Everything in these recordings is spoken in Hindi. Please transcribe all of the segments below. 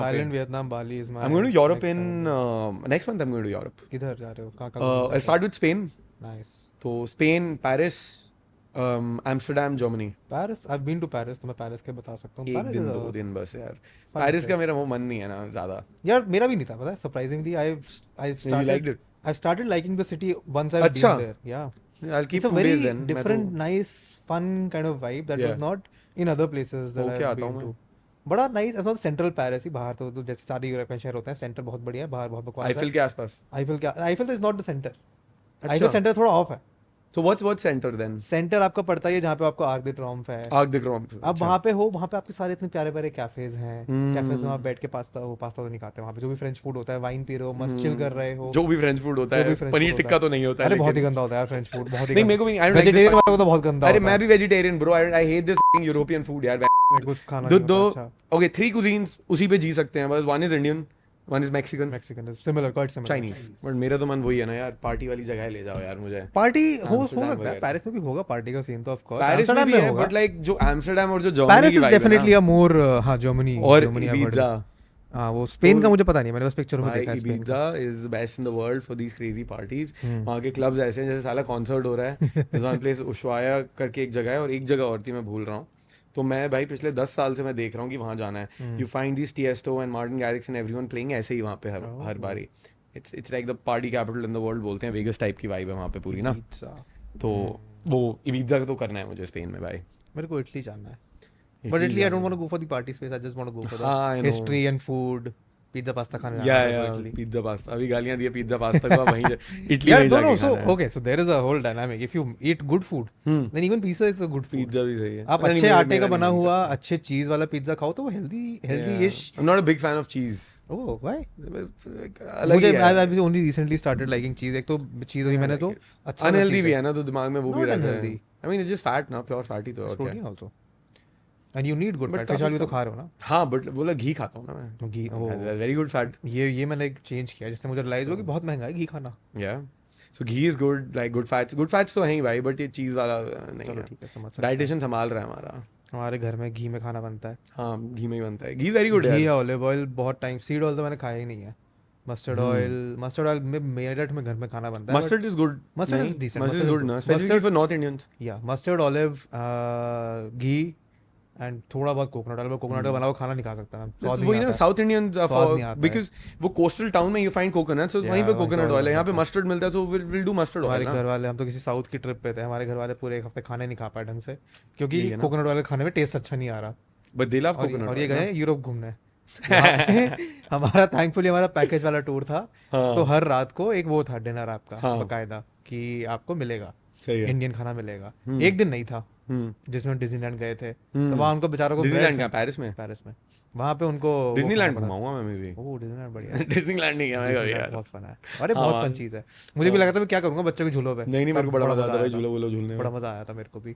Thailand, Vietnam, Bali is my I'm going to Europe next in travel list. next month. I'm going to Europe. किधर जा रहे हो? कहाँ I'll start with Spain. Nice. तो Spain, Paris, Amsterdam, Germany. Paris, I've been to Paris, तो मैं Paris के बता सकता हूँ. एक Paris दिन is 2 दिन बस यार. fun Paris का place. मेरा वो मन नहीं है ना ज़्यादा. यार मेरा भी नहीं था, पता है. Surprisingly, You liked it? I've started liking the city once I've अच्छा. been there. Yeah. I'll keep It's a 2 very days then. different, nice, fun kind of vibe that Yeah. was not in other places that Okay, I've आता हूँ been मैं. to. बड़ा नाइस मतलब सेंट्रल पेरिस ही बाहर तो जैसे सारे यूरोपियन शहर होते हैं सेंटर बहुत बढ़िया है बाहर बहुत बकवास है आईफिल के आसपास. Eiffel is not the centre अच्छा. आईफिल सेंटर थोड़ा ऑफ है So what's center then? Centre आपका पड़ता है जहाँ पे आपको आर्क द ट्रायोम्फ है Arc de Triomphe. आप वहाँ पे हो वहाँ पे आपके सारे इतने प्यारे प्यारे कैफेज हैं हम्म. कैफेज में आप बैठ के पास्ता तो नहीं खाते वहाँ पे जो भी फ्रेंच फूड होता है वाइन पी रहे हो मस्त चिल कर रहे हो जो भी फ्रेंच फूड होता जो है. भी French पनीर food टिक्का होता तो नहीं होता है. अरे बहुत ही लेकिन गंदा होता है यार फ्रेंच फूड बहुत ही नहीं मेरे को भी नहीं. I don't like this. Vegetarian वाला को तो बहुत गंदा अरे होता मैं है भी vegetarian bro. I hate this fucking European food यार. मेरे को खाना दो नहीं दो होता अच्छा okay 3 cuisines उसी पे जी सकते हैं बस. One is Indian, one is Mexican, Mexican is similar quite similar Chinese. But मेरा तो मन वही है ना यार. पार्टी वाली जगह ले जाओ यार मुझे. पार्टी हो Amsterdam सकता है वगैरह. पेरिस में भी होगा पार्टी का सीन तो ऑफ कोर्स पेरिस में एम्स्टर्डम भी में है होगा बट लाइक जो एम्स्टर्डम और जो जर्मनी पेरिस की इज vibe है डेफिनेटली ना. अ मोर हाँ जर्मनी और जर्मनी Ibiza. हाँ वो स्पेन तो का मुझे पता नहीं मैंने बस पिक्चर में भाई देखा है स्पेन का Ibiza is the best in the world for these crazy parties. वहाँ के क्लब्स ऐसे हैं जैसे साला कॉन्सर्ट हो रहा है. There's one place उशवाया करके एक जगह है और एक जगह और थी मैं भूल रहा हूँ. तो मैं भाई पिछले 10 साल से मैं देख रहा हूँ कि वहाँ जाना है. You find this Tiesto and Martin Garrix and everyone playing ऐसे ही वहाँ पे हर बारी. It's like the party capital in the world बोलते हैं. वेगस टाइप की वाइब है वहाँ पे पूरी ना. Pizza. तो वो इबिजा का तो करना है मुझे स्पेन में भाई. मेरे को इटली जाना है but Italy I don't want to go for the party space I just want to go for हाँ, I the know. History and food pizza pasta खाने या जाना है या मेरे को इटली पिज्जा पास्ता. अभी गालियाँ दिए पिज्जा पास्ता को. वहीं इटली यार में नो जाके सो खाना है. Okay so there is a whole dynamic if you eat good food then even pizza is a good food pizza भी सही है. आप पता नहीं, अच्छे मेरा- आटे मेरा का बना नहीं हुआ अच्छे चीज वाला पिज्जा खाओ तो वो हेल्दी इश I'm not a big fan of cheese. Oh why अलग मुझे ही है. I only recently started liking चीज एक तो चीज हुई मैंने तो अच्छा अनहेल्दी भी है ना तो दिमाग में वो भी Not रहता है. unhealthy. I mean it's just fat ना. प्योर फैट ही तो है और क्या. Protein also and you need good But fat fish काफी भी तो कम. खा रहे हो ना हाँ बट बोला घी खाता हूँ ना मैं. घी वो वेरी गुड फैट. ये मैंने एक चेंज किया जिससे मुझे रियलाइज हुआ कि बहुत महंगा है घी खाना या so ghee is good. Like good fats तो हैं ही भाई. बट ये चीज़ वाला नहीं चलो है. ठीक है समझ सकते हैं। डाइटिशियन संभाल रहा है हमारा. हमारे घर में घी में खाना बनता है हाँ घी में ही बनता है. घी वेरी गुड घी है. या ऑलिव ऑयल बहुत टाइम सीड ऑयल तो मैंने खाया ही नहीं है मस्टर्ड ऑयल में मेरठ में घर में खाना बनता है mustard is good. Mustard is decent. Mustard Mustard is is good ना. good. Specifically Mustard- for north Indians. या मस्टर्ड ऑलिव घी एंड थोड़ा बहुत कोकोनट ऑयल कोकोनट का बना हुआ खाना नहीं खा सकता मैं स्वाद वही नहीं ना आता है। साउथ इंडियन स्वाद नहीं आता है। बिकॉज वो कोस्टल टाउन में यू फाइंड कोकोनट. सो वहीं पे वहीं कोकोनट स्वाद ऑयल है. यहाँ पे आता है। मस्टर्ड मिलता है. सो विल डू मस्टर्ड हमारे ऑयल. घर वाले हम तो किसी साउथ की ट्रिप पे थे हमारे घर वाले पूरे एक हफ्ते खाने नहीं खा पाए ढंग से क्योंकि यही है ना। कोकोनट ऑयल खाने में टेस्ट अच्छा नहीं आ रहा बट दे लव और कोकोनट. ये गए यूरोप घूमने वहाँ पे हमारा थैंकफुली हमारा पैकेज वाला टूर था हाँ. तो हर रात को एक वो था डिनर आपका हाँ. बकायदा कि आपको मिलेगा सही है. इंडियन खाना मिलेगा एक दिन नहीं था जिसमें डिज्नीलैंड गए थे तो वहाँ उनको बेचारों को डिज्नीलैंड कहाँ? पेरिस में. पेरिस में वहाँ पे उनको वो डिज्नीलैंड खाना घुमाऊंगा मैं भी. पड़ा। ओह डिज्नीलैंड बढ़िया है। डिज्नीलैंड नहीं गया मैं कभी डिज्नीलैंड यार. बहुत फन है अरे बहुत फन चीज़ है मुझे भी लगा था मैं क्या करूँगा बच्चों के झूलों पे नहीं नहीं मेरे को तब बड़ा मजा आता है आया झूला वूला झूलने बड़ा में. मजा आया था मेरे को भी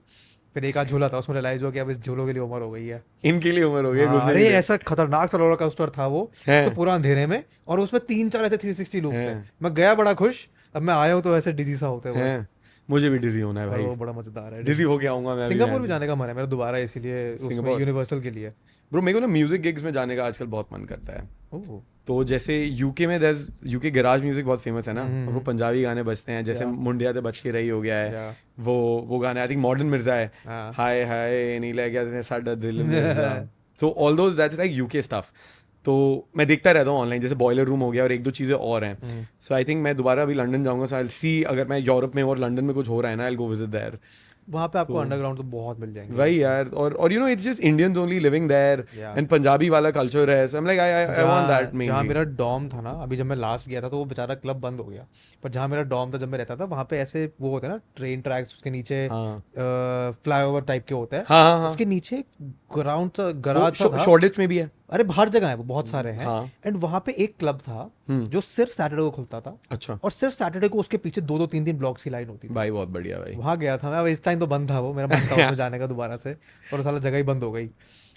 फिर एक आध झूला था उसमें रियलाइज हुआ कि अब इस झूलों के लिए उम्र हो गई है इनके लिए उम्र हो गई है हाँ, घुसने अरे के लिए. ऐसा खतरनाक सा रोलर कोस्टर था वो है. तो पूरा अंधेरे में और उसमें 3-4 ऐसे 360 लूप थे है. मैं गया बड़ा खुश अब मैं आया हूँ तो ऐसे डिजी सा होते हुए हैं. मुझे भी डिजी होना है और वो भाई. बड़ा मजेदार है डिजी होके आऊंगा मैं. सिंगापुर भी जाने का मन है मेरा दोबारा इसीलिए उसमें सिंगापुर। यूनिवर्सल के लिए ब्रो मेरे को ना म्यूजिक गिग्स में जाने का आजकल बहुत मन करता है. ओह तो जैसे यूके में यूके गैराज म्यूजिक बहुत फेमस है ना. और वो पंजाबी गाने बजते हैं जैसे Yeah. मुंडिया ते बच के रही हो गया है. या वो गाने आई थिंक मॉडर्न मिर्जा है. हाँ हाय हाय नहीं लग गया साडा दिल मिर्जा. तो all those that's like UK stuff. तो मैं देखता रहता हूँ ऑनलाइन जैसे बॉयलर रूम हो गया और एक दो चीज़ें और हैं. सो आई थिंक मैं दोबारा अभी लंदन जाऊंगा. सो आई सी अगर मैं यूरोप में और लंदन में कुछ हो रहा है ना आई गो विजिट देयर. वहाँ पे आपको अंडरग्राउंड तो बहुत मिल जाएंगे वही यार. और you know it's just Indians only living there Yeah. And Punjabi वाला कल्चर है. So I am like I want that जहाँ मेनली. मेरा डॉम था ना अभी जब मैं लास्ट गया था तो वो बेचारा क्लब बंद हो गया पर जहाँ मेरा डॉम था जब मैं रहता था वहाँ पे ऐसे वो होते हैं ना ट्रेन ट्रैक्स उसके नीचे हाँ फ्लाईओवर टाइप के होते हैं हाँ हाँ. उसके नीचे ग्राउंड गराज था शॉर्टेज में भी है. अरे हर जगह है वो बहुत सारे हैं हाँ. एंड वहाँ पे एक क्लब था जो सिर्फ सैटरडे को खुलता था अच्छा और सिर्फ सैटरडे को उसके पीछे 2-3 ब्लॉक्स की लाइन होती थी भाई बहुत बढ़िया भाई. वहाँ गया था मैं अब इस टाइम तो बंद था वो मेरा मन था उसमें जाने का दोबारा से और साला जगह ही बंद हो गई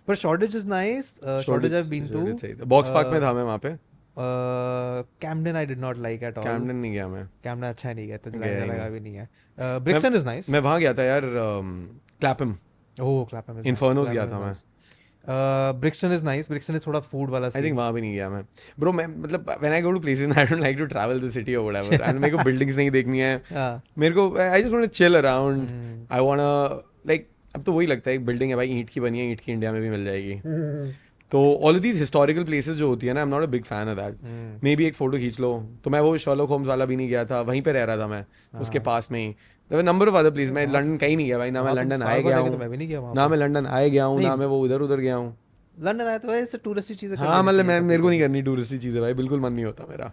पर shortage is nice shortage I been to box park में था मैं वहाँ पे. Camden I did not like at all Camden नहीं गया मैं. कैम्पटन अच्छा नहीं गया तो गया ही लगा भी नहीं है ब्रिक्सटन इज नाइस मैं वहाँ गया था यार. क्लैपम ओह क्लैपम इन्फर्नोस गया था मैं. Brixton is nice, Brixton is थोड़ा फूड वाला आई scene. थिंक वहाँ भी नहीं गया मैं ब्रो मैं मतलब when I go to places I don't like to travel the city और व्हाटएवर एंड मेरे को बिल्डिंग्स नहीं देखनी है हाँ. मेरे को I just want to chill around I want like अब तो वही लगता है एक बिल्डिंग है भाई ईंट की बनी है ईंट की इंडिया में भी मिल जाएगी तो all of these historical places जो होती है ना आई am not a big fan of that may be एक फोटो खींच लो तो मैं वो शर्लॉक होम्स वाला भी नहीं गया था वहीं पे रह रहा था मैं उसके पास में ही नंबर ऑफ अदर प्लेस मैं लंदन कहीं नहीं गया भाई ना मैं लंदन आए गया तो हूँ मैं भी नहीं गया वहाँ ना मैं लंदन आए गया हूँ ना मैं वो उधर उधर गया हूँ लंदन आया तो ऐसे टूरिस्टी चीजें कर हाँ लेनी मतलब चाहिए मैं मेरे को नहीं करनी टूरिस्टी चीज़ें भाई बिल्कुल मन नहीं होता मेरा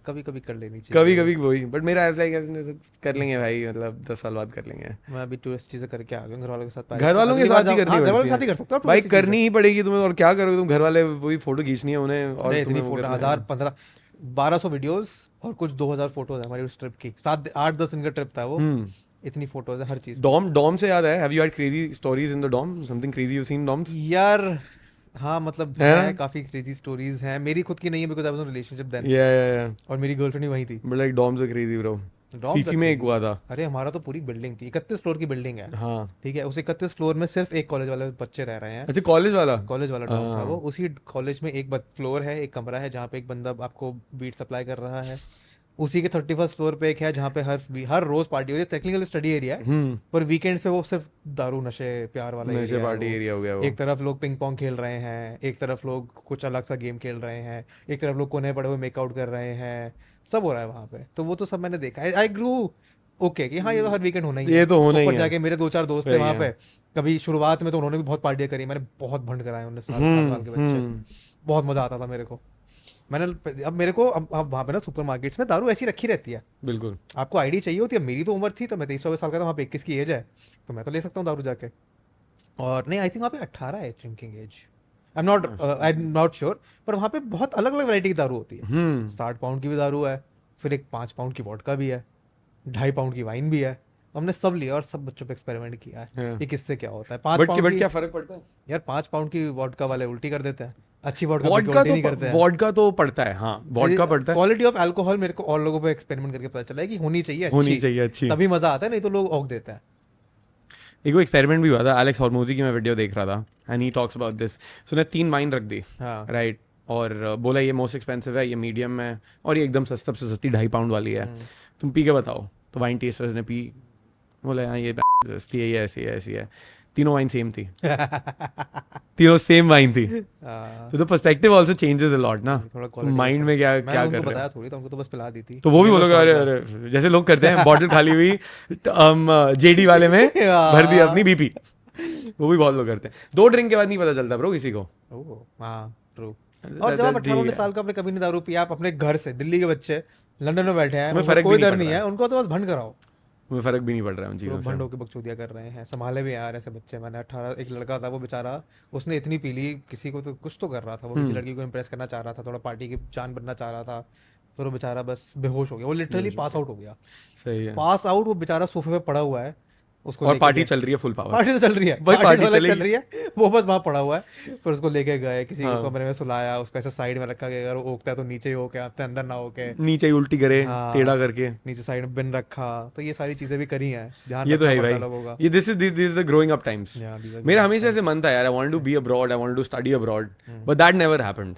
कभी कभी कर लेनी चाहिए. कभी कभी वही बट मेरा ऐसा है कर लेंगे भाई मतलब 10 साल बाद कर लेंगे मैं अभी टूरिस्ट चीजें करके आ गया घर वालों के साथ. घर वालों के साथ ही करनी घर वालों पड़ती के साथ ही है कर सकते हो भाई tourist करनी ही पड़ेगी तुम्हें और क्या करोगे तुम घर वाले वही फोटो खींचनी है उन्हें और चीजें. इतनी तुम्हें वो फोटो करना है। 1200 वीडियोस और कुछ 2000 फोटोज है हमारी उस ट्रिप की. 8-10 दिन का ट्रिप था वो. इतनी फोटोज है हर चीज. डॉम से याद है have you had crazy stories in the dorm something crazy you seen dorms यार हाँ मतलब है है ना? काफी क्रेजी स्टोरीज हैं. मेरी खुद की नहीं है because I was in relationship then. Yeah और मेरी गर्लफ्रेंड भी वहीं थी. But like dorms are crazy bro Dorms फीफी are में एक crazy. हुआ था अरे हमारा तो पूरी बिल्डिंग थी. 31 फ्लोर की बिल्डिंग है. हाँ ठीक है. उस 31 फ्लोर में सिर्फ एक कॉलेज वाले बच्चे रह रहे हैं. अच्छा कॉलेज वाला कॉलेज वाला डॉम था हाँ। वो. उसी कॉलेज में एक फ्लोर है, एक कमरा है जहाँ पे एक बंदा आपको वीट सप्लाई कर रहा है. उसी के 31st फ्लोर पे एक है जहाँ पे हर रोज पार्टी हो रही है. टेक्निकल स्टडी एरिया है पर वीकेंड्स पे वो सिर्फ दारू नशे प्यार वाला नशे एरिया है पार्टी वो. एरिया हो गया वो एक तरफ लोग पिंग पोंग खेल रहे हैं, एक तरफ लोग कुछ अलग सा गेम खेल रहे हैं, एक तरफ लोग कोने पड़े हुए मेकआउट कर रहे हैं. सब हो रहा है वहाँ पे. तो वो तो सब मैंने देखा. आई ग्रू ओके कि हाँ ये तो हर वीकेंड होना ही ये है. तो होना ही ऊपर है जाके मेरे 2-4 दोस्त थे वही वहाँ है। पे. कभी शुरुआत में तो उन्होंने भी बहुत पार्टियां करी. मैंने बहुत भंड कराए उन्होंने. साल के बच्चे. बहुत मजा आता था मेरे को. मैंने अब मेरे को अब वहाँ पे ना सुपर मार्केट्स में दारू ऐसी रखी रहती है. बिल्कुल आपको आईडी चाहिए होती है. मेरी तो उम्र थी तो मैं 23 साल का था. वहाँ पे 21 की एज है तो मैं तो ले सकता हूँ दारू जाके. और नहीं आई थिंक वहाँ पे 18 है drinking age. I am not sure. पर वहाँ पे बहुत अलग अलग वैरायटी की दारू होती है. 60 पाउंड की भी दारू है, फिर एक 5 पाउंड की वोडका भी है, 2.5 पाउंड की वाइन भी है. तो हमने सब लिया और सब बच्चों पे एक्सपेरिमेंट किया है हाँ। कि किससे क्या होता है. 5 बट पाउंड क्या फर्क पड़ता है यार 5 पाउंड की वोडका वाले उल्टी कर देते हैं. अच्छी वोडका वॉडका उल्टी नहीं करते हैं. वॉडका तो पड़ता है हाँ वॉडका पड़ता है क्वालिटी ऑफ अल्कोहल मेरे को और लोगों पे एक्सपेरिमेंट करके पता चला है कि होनी चाहिए होनी चाहिए अच्छी तभी मजा आता है. नहीं तो लोग औक देते हैं. एक एक्सपेरिमेंट भी हुआ था एलेक्स हॉर्मोजी की मैं वीडियो देख रहा था and he talks about this so ने 3 वाइन रख दी हाँ. राइट और बोला ये मोस्ट एक्सपेंसिव है ये मीडियम है और ये एकदम सबसे सस्ती 2.5 पाउंड वाली है तुम पी के बताओ. तो वाइन टेस्टर्स ने पी बोला हाँ ये सस्ती है ये ऐसी है. तीनों वाइन सेम थी तीनों सेम वाइन थी. तो the perspective also changes a lot ना. थोड़ा माइंड में क्या क्या कर रहे बताया हो थोड़ी तो उनको तो बस पिला दी थी. तो वो भी बोलोगे अरे अरे जैसे लोग करते हैं बॉटल खाली हुई जेडी वाले में भर दी अपनी बीपी. वो भी बहुत लोग करते हैं. 2 ड्रिंक के बाद नहीं पता चलता ब्रो किसी को. ओह हाँ ट्रू. और जब आप 18-19 साल का अपने कभी नहीं दारू पिया. आप अपने घर से दिल्ली के बच्चे लंदन में बैठे हैं. हमें उनको फर्क भी कोई नहीं डर पड़ नहीं रहा है. उनको तो बस भंड कराओ. मुझे फर्क भी नहीं पड़ रहा है उन चीज़ों लोग से. भंड होकर बकचोदिया कर रहे हैं. संभाले भी यार ऐसे बच्चे. मैंने 18 एक लड़का था वो बेचारा उसने इतनी पी ली. किसी को तो कुछ तो कर रहा था वो. किसी लड़की को इम्प्रेस करना चाह रहा था. थोड़ा पार्टी की जान बनना चाह रहा था. फिर वो बेचारा बस बेहोश हो गया. वो लिटरली पास आउट हो गया. सही है पास आउट. वो बेचारा सोफे पे पड़ा हुआ है. उसको और लेके पार्टी गए. चल रही है फुल पावर. पार्टी तो चल रही है. भाई पार्टी तो अलग चलेगी. चल रही है. वो बस वहाँ पड़ा हुआ है. फिर उसको लेके गए किसी के कमरे में सुलाया. उसको ऐसे साइड में रखा गया. अगर वो ओकता है तो नीचे ही होके आपसे अंदर ना होके नीचे ही उल्टी करे हाँ. टेढ़ा करके. नीचे साइड में बिन रखा. तो ये सारी चीजें भी करी हैं. ध्यान ये तो है रखना भाई पड़ता लोगों का. ये this is the growing up times. Yeah, these are मेरा हमेशा ऐसे मन था यार I want to be abroad I want to study abroad but that never happened.